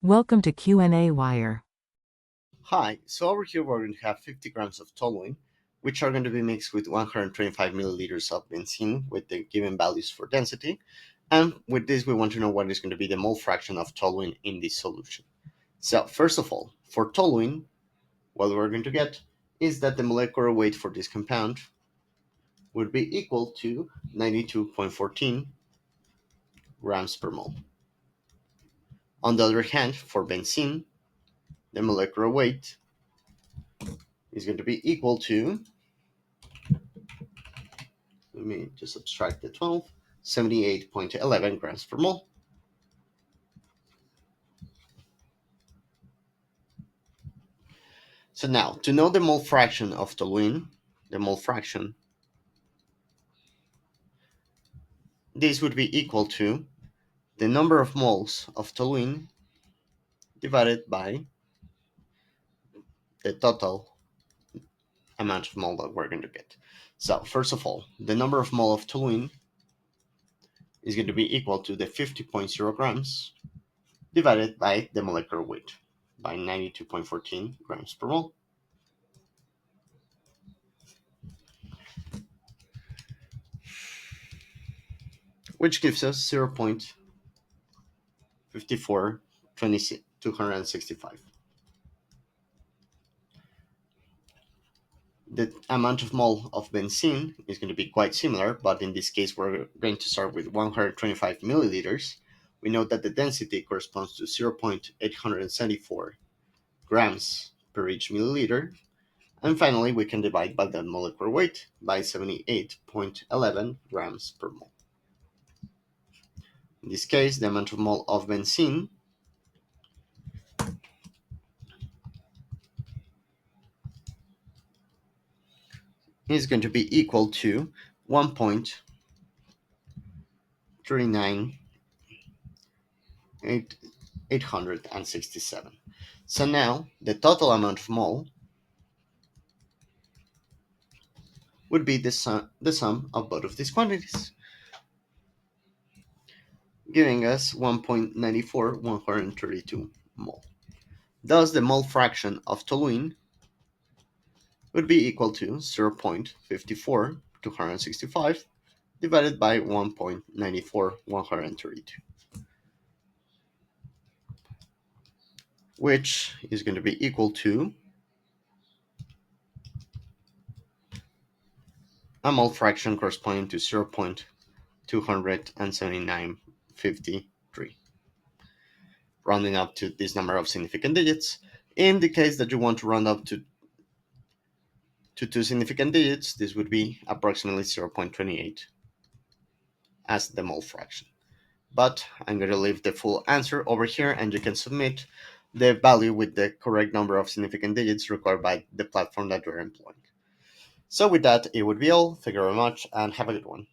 Welcome to qnawire. Hi, so over here we're going to have 50 grams of toluene, which are going to be mixed with 125 milliliters of benzene with the given values for density. And with this, we want to know what is going to be the mole fraction of toluene in this solution. So first of all, for toluene, what we're going to get is that the molecular weight for this compound would be equal to 92.14 grams per mole. On the other hand, for benzene, the molecular weight is going to be equal to, let me just subtract the 12, 78.11 grams per mole. So now, to know the mole fraction of toluene, the mole fraction, this would be equal to the number of moles of toluene divided by the total amount of mole that we're going to get. So first of all, the number of mole of toluene is going to be equal to the 50.0 grams divided by the molecular weight by 92.14 grams per mole, which gives us 0.54 The amount of mole of benzene is going to be quite similar, but in this case we're going to start with 125 milliliters. We know that the density corresponds to 0.874 grams per each milliliter. And finally, we can divide by the molecular weight by 78.11 grams per mole. In this case, the amount of mole of benzene is going to be equal to 1.39867. So now the total amount of mole would be the sum of both of these quantities, giving us 1.94132 mole. Thus, the mole fraction of toluene would be equal to 0.54265 divided by 1.94132, which is going to be equal to a mole fraction corresponding to 0.27953, rounding up to this number of significant digits. In the case that you want to round up to two significant digits, this would be approximately 0.28 as the mole fraction. But I'm going to leave the full answer over here, and you can submit the value with the correct number of significant digits required by the platform that you're employing. So with that, it would be all. Thank you very much, and have a good one.